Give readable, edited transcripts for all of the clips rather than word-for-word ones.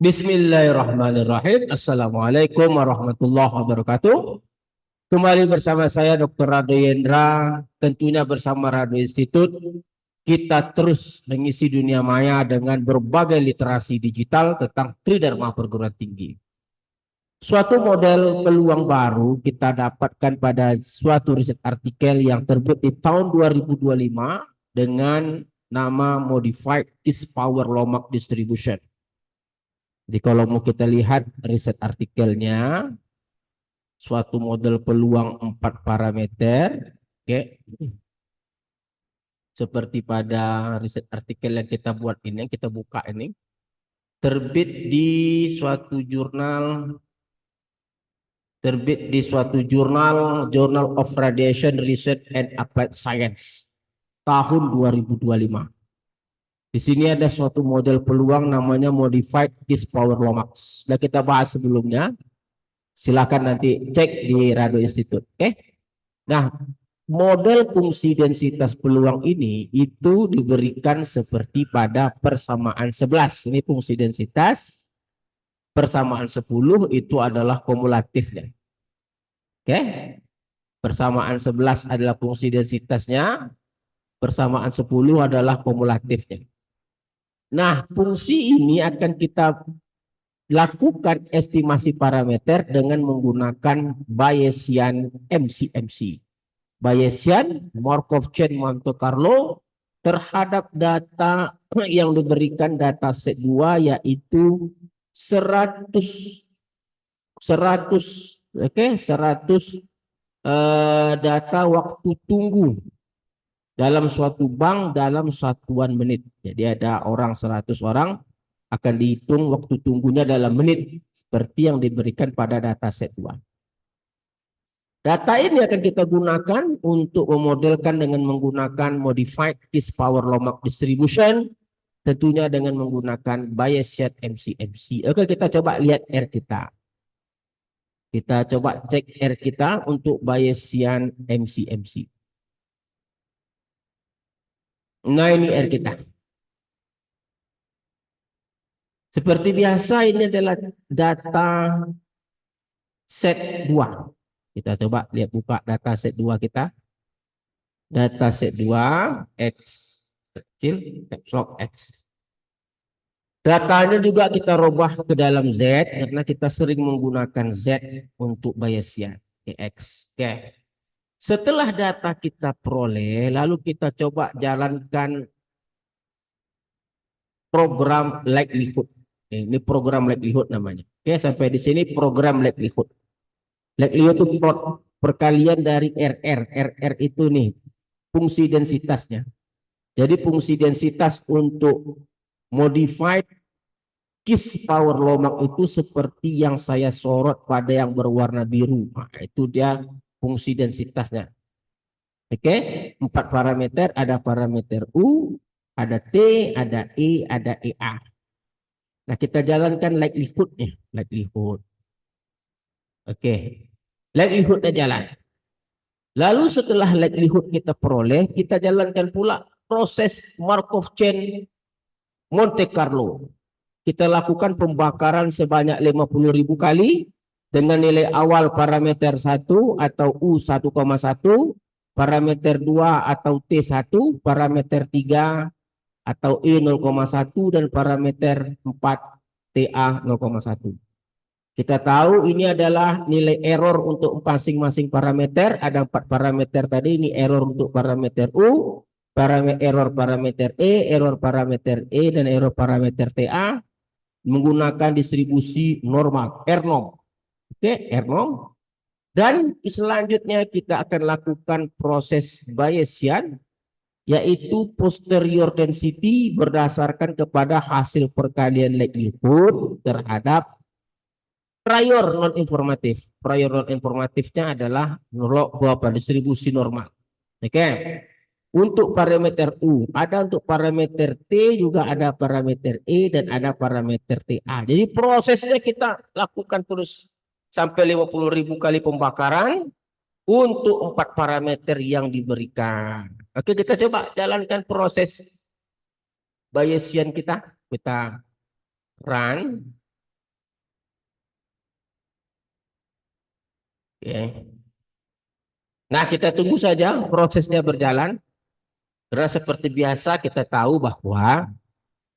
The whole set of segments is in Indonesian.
Bismillahirrahmanirrahim. Assalamualaikum warahmatullahi wabarakatuh. Kembali bersama saya Dr. Rado Yendra, tentunya bersama Rado Institute. Kita terus mengisi dunia maya dengan berbagai literasi digital tentang Tridharma perguruan tinggi. Suatu model peluang baru kita dapatkan pada suatu riset artikel yang terbit di tahun 2025 dengan nama Modified Disk Power Lomax Distribution. Jadi kalau mau kita lihat riset artikelnya, suatu model peluang 4 parameter, oke, seperti pada riset artikel yang kita buat ini, yang kita buka ini, terbit di suatu jurnal, Journal of Radiation Research and Applied Science tahun 2025. Di sini ada suatu model peluang namanya Modified Disk Power Lomax. Sudah kita bahas sebelumnya. Silakan nanti cek di Rado Institute. Oke. Nah, model fungsi densitas peluang ini itu diberikan seperti pada persamaan 11. Ini fungsi densitas. Persamaan 10 itu adalah kumulatifnya. Oke. Persamaan 11 adalah fungsi densitasnya. Persamaan 10 adalah kumulatifnya. Nah, fungsi ini akan kita lakukan estimasi parameter dengan menggunakan Bayesian MCMC. Bayesian Markov Chain Monte Carlo terhadap data yang diberikan data set 2 yaitu 100 data waktu tunggu dalam suatu bank dalam satuan menit. Jadi ada 100 orang akan dihitung waktu tunggunya dalam menit seperti yang diberikan pada data set 2. Data ini akan kita gunakan untuk memodelkan dengan menggunakan Modified Disk Power Lomax Distribution, tentunya dengan menggunakan Bayesian MCMC. Oke, kita coba lihat R kita. Kita coba cek R kita untuk Bayesian MCMC. Nah, ini R kita. Seperti biasa ini adalah data set 2. Kita coba lihat buka data set 2 kita. Data set 2 X kecil, caps lock X. Datanya juga kita rubah ke dalam Z karena kita sering menggunakan Z untuk Bayesian X. Oke. Setelah data kita peroleh, lalu kita coba jalankan program likelihood. Ini program likelihood namanya. Oke, sampai di sini program likelihood. Likelihood itu perkalian dari RR. RR itu nih fungsi densitasnya. Jadi fungsi densitas untuk modified Disk Power Lomax itu seperti yang saya sorot pada yang berwarna biru. Nah, itu dia fungsi densitasnya. Oke, 4 parameter, ada parameter U, ada T, ada E, ada EA. Nah, kita jalankan likelihood-nya, likelihood. Oke. Likelihood-nya jalan. Lalu setelah likelihood kita peroleh, kita jalankan pula proses Markov Chain Monte Carlo. Kita lakukan pembakaran sebanyak 50.000 kali dengan nilai awal parameter 1 atau U1,1, parameter 2 atau T1, parameter 3 atau E0,1 dan parameter 4 TA 0,1. Kita tahu ini adalah nilai error untuk masing-masing parameter. Ada 4 parameter tadi, ini error untuk parameter U, error parameter error parameter E, dan error parameter TA menggunakan distribusi normal, R-norm. Oke, R-norm. Dan selanjutnya kita akan lakukan proses Bayesian, yaitu posterior density berdasarkan kepada hasil perkalian likelihood terhadap prior non informatif. Prior non informatifnya adalah distribusi normal. Oke. Untuk parameter U, ada untuk parameter T, juga ada parameter E, dan ada parameter TA. Jadi prosesnya kita lakukan terus sampai 50.000 kali pembakaran untuk 4 parameter yang diberikan. Oke, kita coba jalankan proses Bayesian kita. Kita run. Oke. Nah, kita tunggu saja prosesnya berjalan. Karena seperti biasa kita tahu bahwa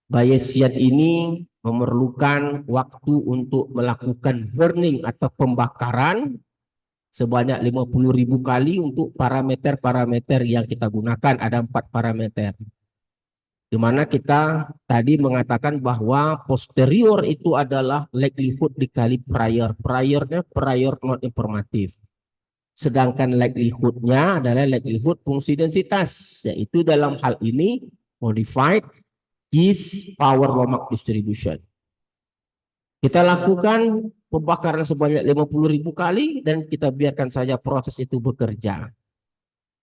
Bayesian ini memerlukan waktu untuk melakukan burning atau pembakaran sebanyak 50.000 kali untuk parameter-parameter yang kita gunakan. Ada 4 parameter. Di mana kita tadi mengatakan bahwa posterior itu adalah likelihood dikali prior. Priornya prior not informatif. Sedangkan likelihoodnya adalah likelihood fungsi densitas. Yaitu dalam hal ini modified is power Lomax distribution. Kita lakukan pembakaran sebanyak 50.000 kali dan kita biarkan saja proses itu bekerja.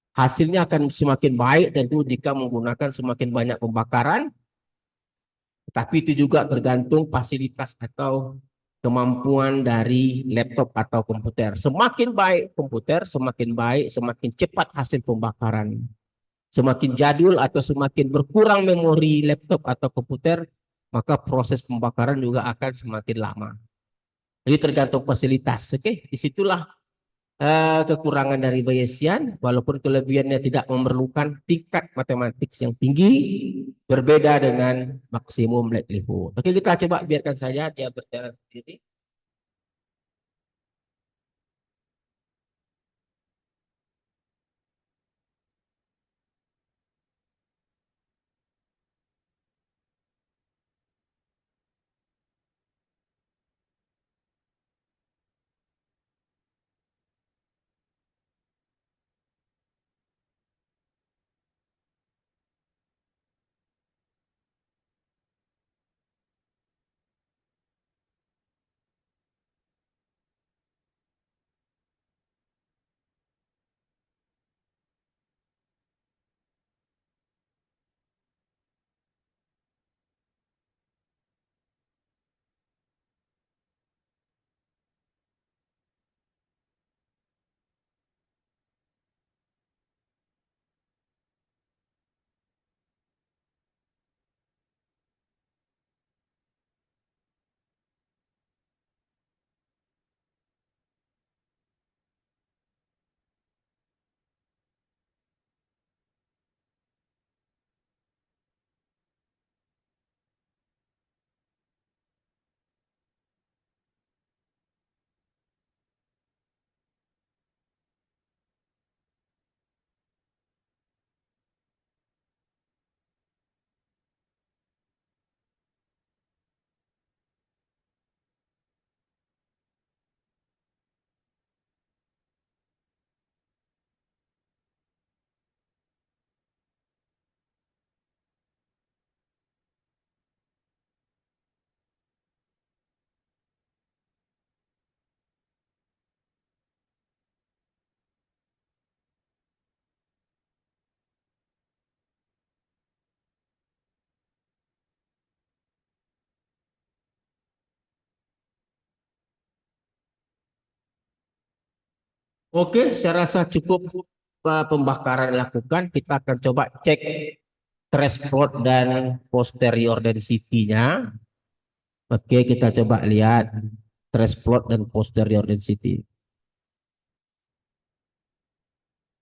Hasilnya akan semakin baik tentu jika menggunakan semakin banyak pembakaran, tapi itu juga tergantung fasilitas atau kemampuan dari laptop atau komputer. Semakin baik komputer, semakin baik, semakin cepat hasil pembakaran. Semakin jadul atau semakin berkurang memori laptop atau komputer, maka proses pembakaran juga akan semakin lama. Jadi tergantung fasilitas. Oke, disitulah kekurangan dari Bayesian, walaupun kelebihannya tidak memerlukan tingkat matematik yang tinggi, berbeda dengan maksimum likelihood. Oke, kita coba biarkan saja dia berjalan sendiri. Oke, saya rasa cukup pembakaran dilakukan. Kita akan coba cek threshold dan posterior density-nya. Oke, kita coba lihat threshold dan posterior density.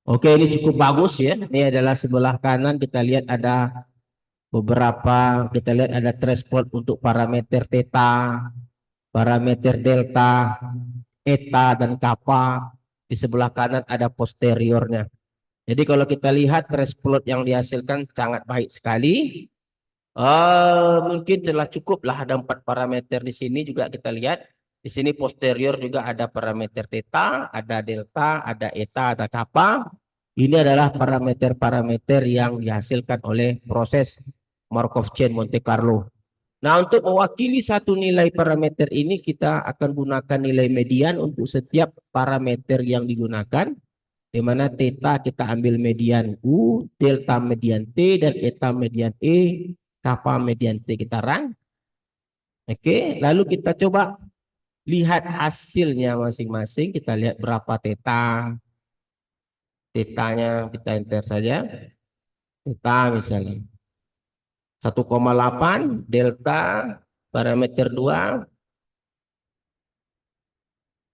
Oke, ini cukup bagus ya. Ini adalah sebelah kanan kita lihat ada beberapa, kita lihat ada threshold untuk parameter theta, parameter delta, eta dan kappa. Di sebelah kanan ada posteriornya. Jadi kalau kita lihat threshold yang dihasilkan sangat baik sekali. Mungkin telah cukup lah, ada 4 parameter di sini juga kita lihat. Di sini posterior juga ada parameter theta, ada delta, ada eta, ada kappa. Ini adalah parameter-parameter yang dihasilkan oleh proses Markov chain Monte Carlo. Nah, untuk mewakili satu nilai parameter ini kita akan gunakan nilai median untuk setiap parameter yang digunakan. Di mana theta kita ambil median U, delta median T, dan eta median E, kappa median T kita run. Oke, lalu kita coba lihat hasilnya masing-masing. Kita lihat berapa theta. Tetanya kita enter saja. Theta misalnya 1,8, delta parameter 2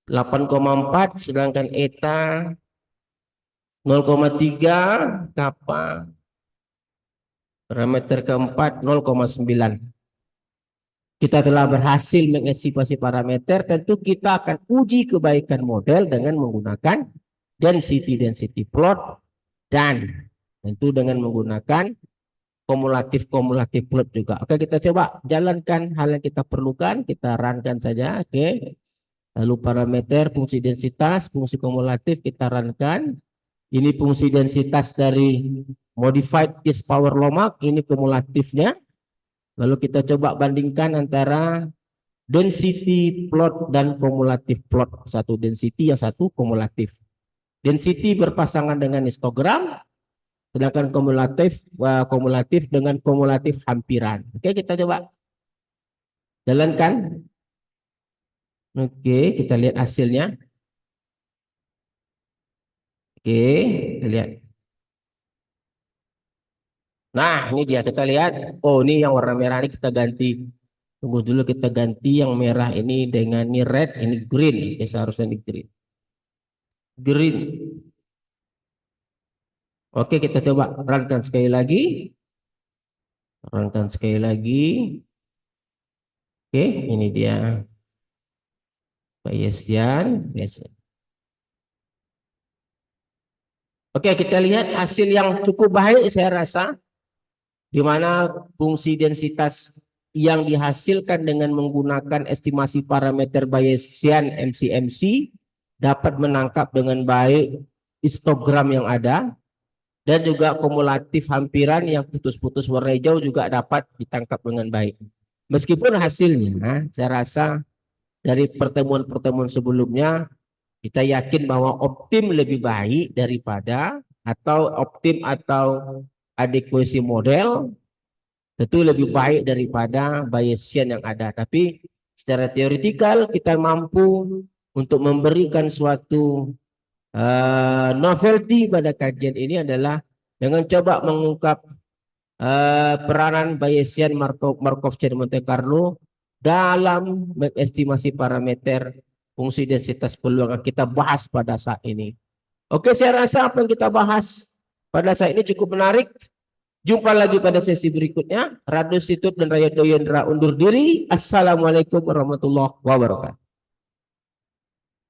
8,4 sedangkan eta 0,3 kappa. Parameter keempat 0,9. Kita telah berhasil mengestimasi parameter, tentu kita akan uji kebaikan model dengan menggunakan density plot dan tentu dengan menggunakan kumulatif plot juga. Oke, kita coba jalankan hal yang kita perlukan, kita runkan saja. Oke. Lalu parameter fungsi densitas, fungsi kumulatif kita runkan. Ini fungsi densitas dari modified case power Lomak, ini kumulatifnya. Lalu kita coba bandingkan antara density plot dan kumulatif plot. Satu density, yang satu kumulatif. Density berpasangan dengan histogram, sedangkan kumulatif dengan kumulatif hampiran. Oke, kita coba jalankan. Oke, kita lihat hasilnya. Oke, kita lihat. Nah, ini dia, kita lihat. Oh, ini yang warna merah ini kita ganti. Tunggu dulu, kita ganti yang merah ini dengan ini red, ini green. Oke, seharusnya ini green. Green. Oke, kita coba runkan sekali lagi. Runkan sekali lagi. Oke, ini dia. Bayesian. Oke, kita lihat hasil yang cukup baik saya rasa. Di mana fungsi densitas yang dihasilkan dengan menggunakan estimasi parameter Bayesian MCMC dapat menangkap dengan baik histogram yang ada, dan juga kumulatif hampiran yang putus-putus warna hijau juga dapat ditangkap dengan baik. Meskipun hasilnya saya rasa dari pertemuan-pertemuan sebelumnya kita yakin bahwa optim lebih baik daripada optim atau adequacy model tentu lebih baik daripada Bayesian yang ada. Tapi secara teoretikal kita mampu untuk memberikan suatu novelty pada kajian ini adalah dengan coba mengungkap peranan Bayesian Markov-Chain Monte Carlo dalam mengestimasi parameter fungsi densitas peluang yang kita bahas pada saat ini. Oke, saya rasa apa yang kita bahas pada saat ini cukup menarik. Jumpa lagi pada sesi berikutnya. Radu Situt dan Raya Doyendra undur diri. Assalamualaikum warahmatullahi wabarakatuh.